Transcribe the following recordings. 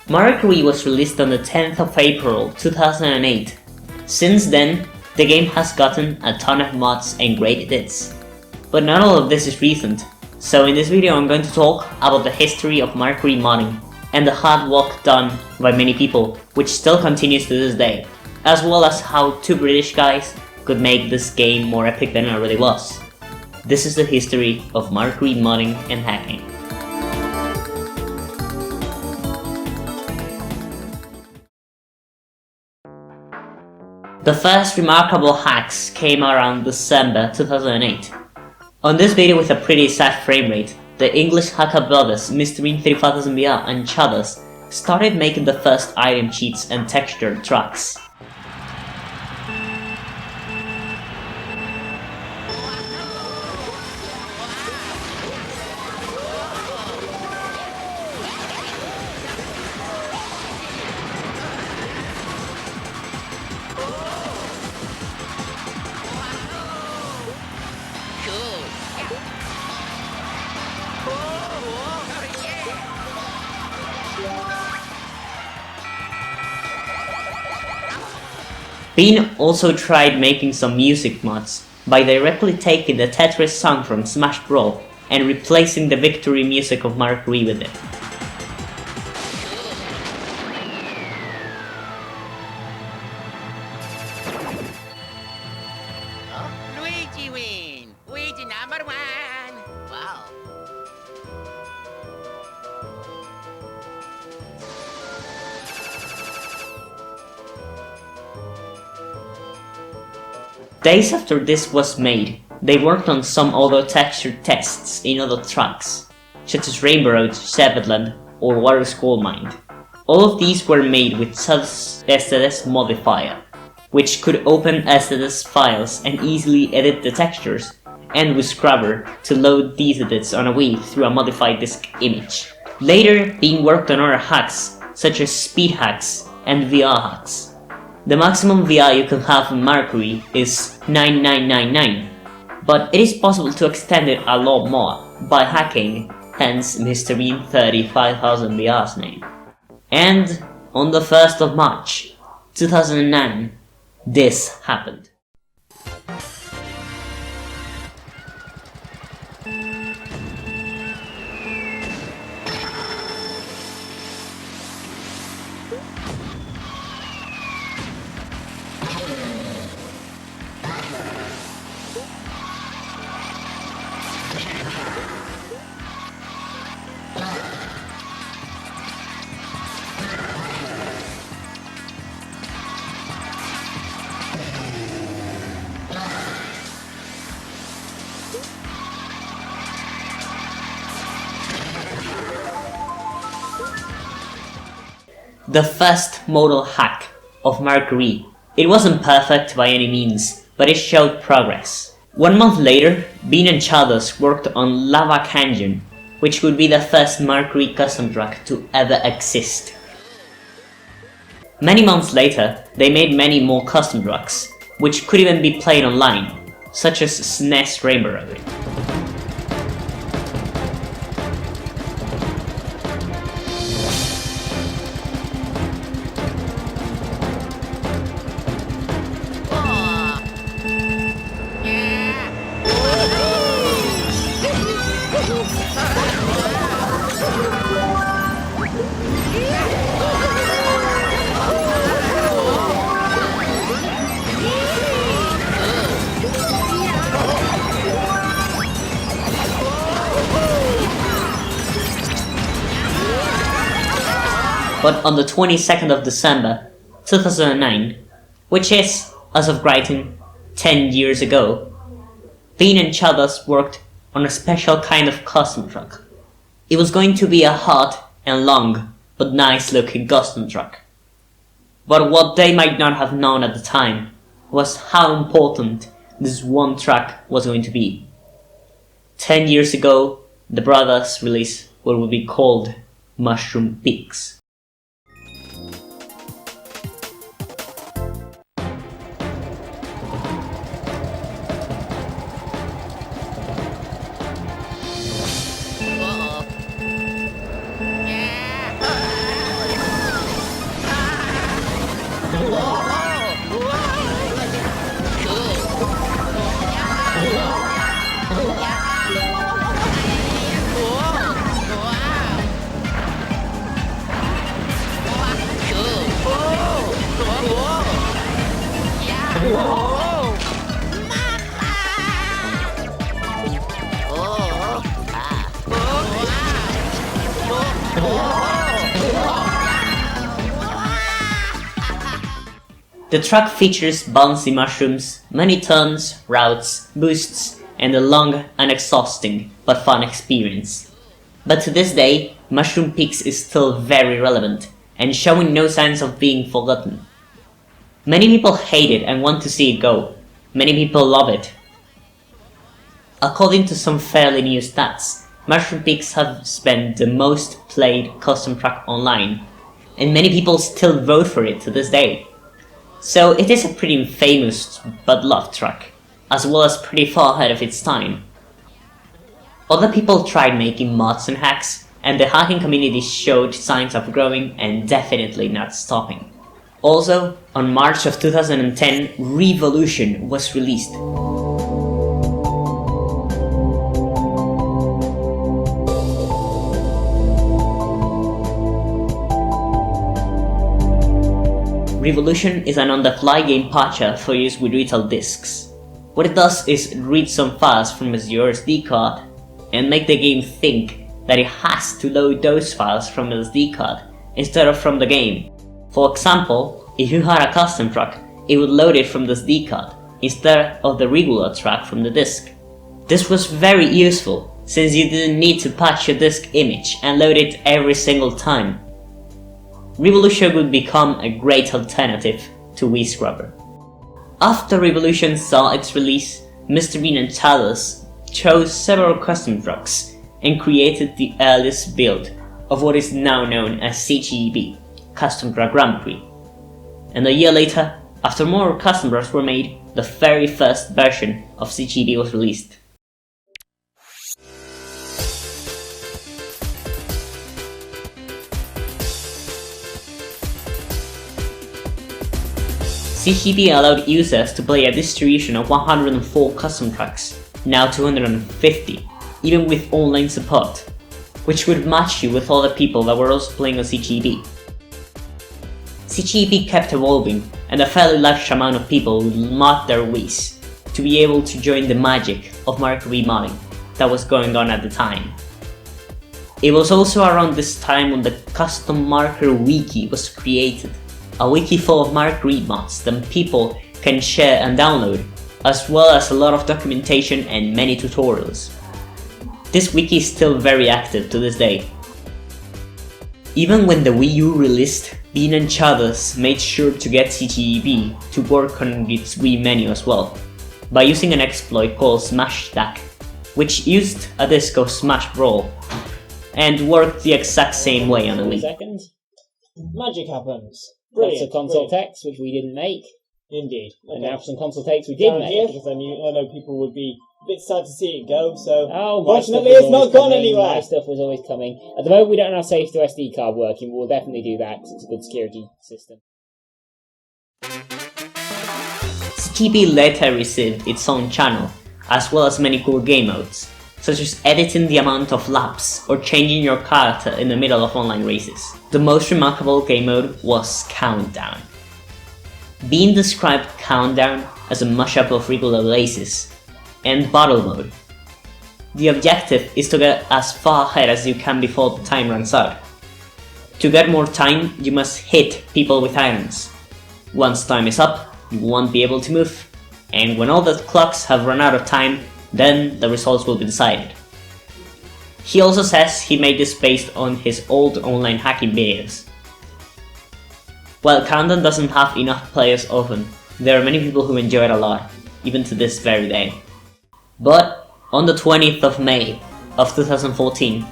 Kart Wii was released on the 10th of April 2008. Since then, the game has gotten a ton of mods and great edits. But not all of this is recent, so in this video I'm going to talk about the history of Kart Wii modding and the hard work done by many people, which still continues to this day, as well as how two British guys could make this game more epic than it already was. This is the history of Kart Wii modding and hacking. The first remarkable hacks came around December 2008. On this video with a pretty sad frame rate, the English hacker brothers Mr.Bean35,000VR and Chudders started making the first item cheats and textured tracks. Bean also tried making some music mods by directly taking the Tetris song from Smash Brawl and replacing the victory music of Kart Wii with it. Luigi win! Luigi number one! Wow! Days after this was made, they worked on some other textured tests in other tracks, such as Rainbow Road, Shepherdland, or Water's Gold Mine. All of these were made with STS modifier, which could open STS files and easily edit the textures, and with Scrubber to load these edits on a Wii through a modified disk image. Later, Bean worked on other hacks, such as speed hacks and VR hacks. The maximum VR you can have in Kart Wii is 9999, but it is possible to extend it a lot more by hacking, hence Mr. Bean35,000VR's name. And on the 1st of March 2009, this happened. The first modal hack of Kart Wii. It wasn't perfect by any means, but it showed progress. 1 month later, Bean and Chudders worked on Lava Canyon, which would be the first Kart Wii custom track to ever exist. Many months later, they made many more custom tracks, which could even be played online, such as SNES Rainbow Road. But on the 22nd of December 2009, which is, as of writing, 10 years ago, Bean and Chudders worked on a special kind of custom truck. It was going to be a hard and long, but nice looking custom truck. But what they might not have known at the time was how important this one track was going to be. 10 years ago, the brothers released what would be called Mushroom Peaks. The track features bouncy mushrooms, many turns, routes, boosts, and a long and exhausting but fun experience. But to this day, Mushroom Peaks is still very relevant and showing no signs of being forgotten. Many people hate it and want to see it go. Many people love it. According to some fairly new stats, Mushroom Peaks has been the most played custom track online, and many people still vote for it to this day. So it is a pretty famous but loved track, as well as pretty far ahead of its time. Other people tried making mods and hacks, and the hacking community showed signs of growing and definitely not stopping. Also, on March of 2010, Riivolution was released. Riivolution is an on-the-fly game patcher for use with retail discs. What it does is read some files from your SD card and make the game think that it has to load those files from the SD card instead of from the game. For example, if you had a custom track, it would load it from the SD card instead of the regular track from the disk. This was very useful since you didn't need to patch your disk image and load it every single time. Riivolution would become a great alternative to Wii Scrubber. After Riivolution saw its release, Mr. Bean and Chalice chose several custom tracks and created the earliest build of what is now known as CTGP, Custom Track Grand Prix. And a year later, after more custom tracks were made, the very first version of CTGP was released. CTGP allowed users to play a distribution of 104 custom tracks, now 250, even with online support, which would match you with other people that were also playing on CTGP. CTGP kept evolving, and a fairly large amount of people would mod their Wiis to be able to join the magic of marker remodding that was going on at the time. It was also around this time when the custom marker wiki was created, a wiki full of marker mods that people can share and download, as well as a lot of documentation and many tutorials. This wiki is still very active to this day. Even when the Wii U released, Bean and Chalice made sure to get CTGP to work on its Wii menu as well, by using an exploit called Smash Stack, which used a disc of Smash Brawl, and worked the exact same way on the Wii. Seconds. Magic happens. Brilliant. Lots of console text, which we didn't make. Indeed. And now for some console text we did Down make. here, because I know people would be a bit sad to see it go, so My fortunately stuff was it's not always gone coming. anywhere. My stuff was always coming. At the moment we don't have safe to SD card working, but we'll definitely do that because it's a good security system. CTGP later received its own channel, as well as many cool game modes, such as editing the amount of laps or changing your character in the middle of online races. The most remarkable game mode was Countdown. Bean described Countdown as a mashup of regular races and battle mode. The objective is to get as far ahead as you can before the time runs out. To get more time, you must hit people with irons. Once time is up, you won't be able to move, and when all the clocks have run out of time, then the results will be decided. He also says he made this based on his old online hacking videos. While Countdown doesn't have enough players often, there are many people who enjoy it a lot, even to this very day. But on the 20th of May of 2014,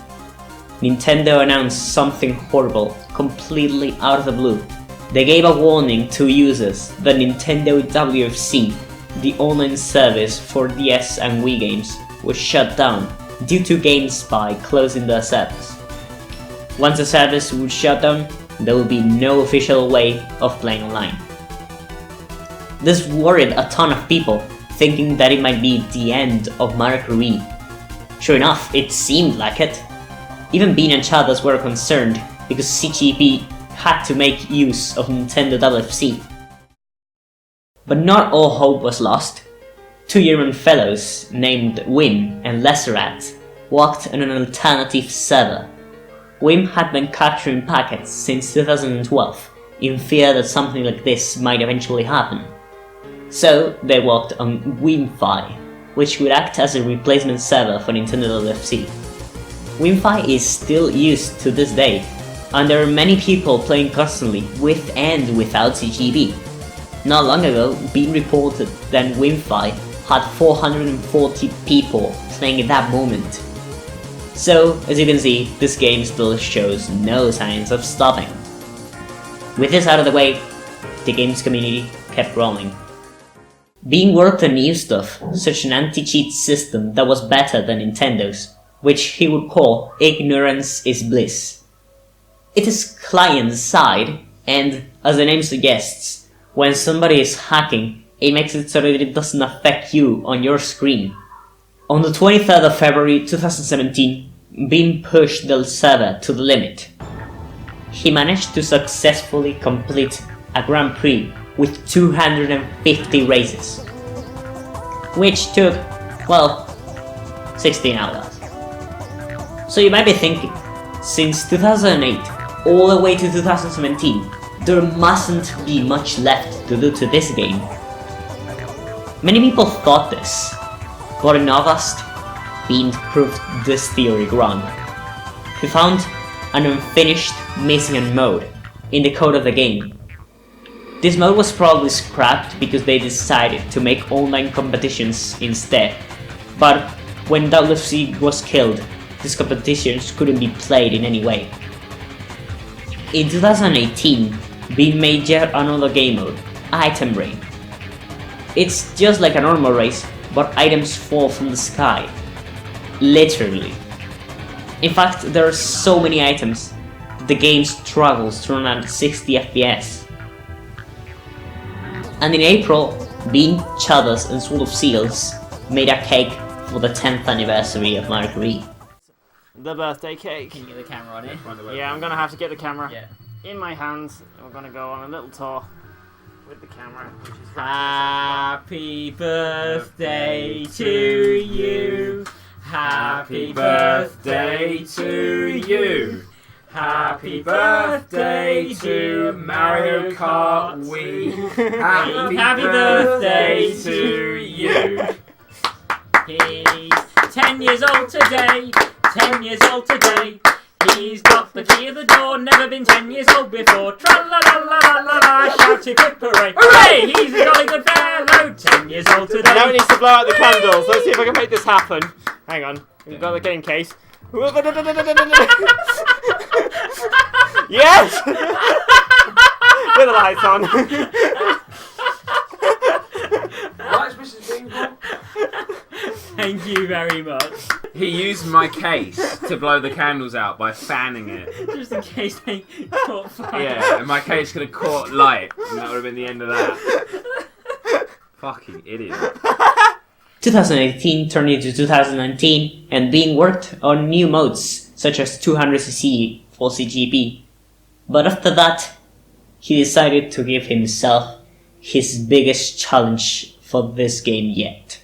Nintendo announced something horrible, completely out of the blue. They gave a warning to users that Nintendo WFC, the online service for DS and Wii games, was shut down due to GameSpy closing their service. Once the service would shut down, there would be no official way of playing online. This worried a ton of people, thinking that it might be the end of Marker Wii. Sure enough, it seemed like it. Even Bean and Chalice were concerned because CTGP had to make use of Nintendo WFC. But not all hope was lost. Two German fellows named Wim and Lesserat worked on an alternative server. Wim had been capturing packets since 2012 in fear that something like this might eventually happen. So they worked on WinFi, which would act as a replacement server for Nintendo LFC. WinFi is still used to this day, and there are many people playing constantly with and without CTGP. Not long ago, being reported that WinFi had 440 people playing at that moment. So, as you can see, this game still shows no signs of stopping. With this out of the way, the game's community kept rolling. Being worked on new stuff, such an anti-cheat system that was better than Nintendo's, which he would call ignorance is bliss. It is client-side, and as the name suggests, when somebody is hacking, it makes it so that it doesn't affect you on your screen. On the 23rd of February 2017, Bean pushed the server to the limit. He managed to successfully complete a Grand Prix with 250 races, which took, well, 16 hours. So you might be thinking, since 2008 all the way to 2017, there mustn't be much left to do to this game. Many people thought this, but in August, Bean proved this theory wrong. He found an unfinished missing mode in the code of the game. This mode was probably scrapped because they decided to make online competitions instead, but when WFC was killed, these competitions couldn't be played in any way. In 2018, Bean made yet another game mode, Item Rain. It's just like a normal race, but items fall from the sky. Literally. In fact, there are so many items that the game struggles to run at 60 FPS. And in April, Bean, Chudders and Sword of Seals made a cake for the 10th anniversary of Mario Wii. The birthday cake. Can you get the camera on it? Yeah, I'm gonna have to get the camera Yeah. in my hands, and we're gonna go on a little tour with the camera, which is Happy birthday to you. Happy birthday to you. Happy birthday to Mario Kart Wii. Happy birthday to you. He's 10 years old today. 10 years old today. He's got the key of the door, never been 10 years old before. Tra-la-la-la-la-la-la, shouting hooray! Hooray! He's a jolly good fellow, 10 years old today. Now it needs to blow out the candles. Let's see if I can make this happen. Hang on, we've got the game case. Yes! With the lights on. Thank you very much. He used my case to blow the candles out by fanning it. Just in case they caught fire. Yeah, and my case could have caught light, and that would have been the end of that. Fucking idiot. 2018 turned into 2019, and Bean worked on new modes, such as 200cc for CGP. But after that, he decided to give himself his biggest challenge for this game yet.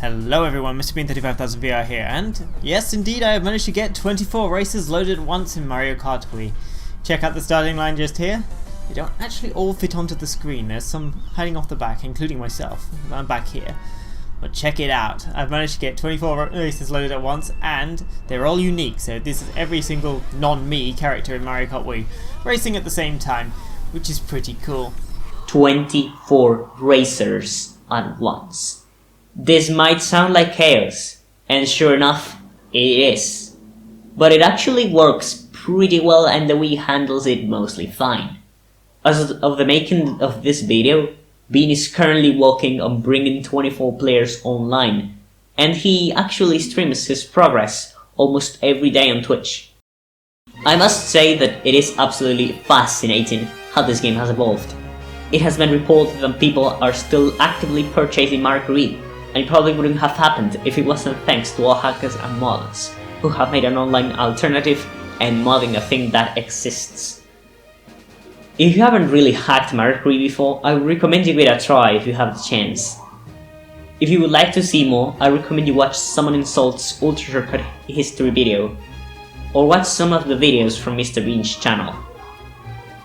Hello everyone, Mr. Bean 35000 VR here, and yes indeed I have managed to get 24 races loaded at once in Mario Kart Wii. Check out the starting line just here. They don't actually all fit onto the screen, there's some hiding off the back, including myself. I'm back here. But check it out, I've managed to get 24 races loaded at once, and they're all unique, so this is every single non-me character in Mario Kart Wii racing at the same time, which is pretty cool. 24 racers at once. This might sound like chaos, and sure enough, it is. But it actually works pretty well and the Wii handles it mostly fine. As of the making of this video, Bean is currently working on bringing 24 players online, and he actually streams his progress almost every day on Twitch. I must say that it is absolutely fascinating how this game has evolved. It has been reported that people are still actively purchasing Mario Wii, and it probably wouldn't have happened if it wasn't thanks to all hackers and modders, who have made an online alternative and modding a thing that exists. If you haven't really hacked Mario Wii before, I would recommend you give it a try if you have the chance. If you would like to see more, I recommend you watch Someone Insult's Ultra Shortcut history video. or watch some of the videos from Mr. Bean's channel.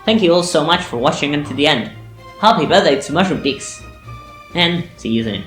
Thank you all so much for watching until the end. Happy birthday to Mushroom Pix, and see you soon.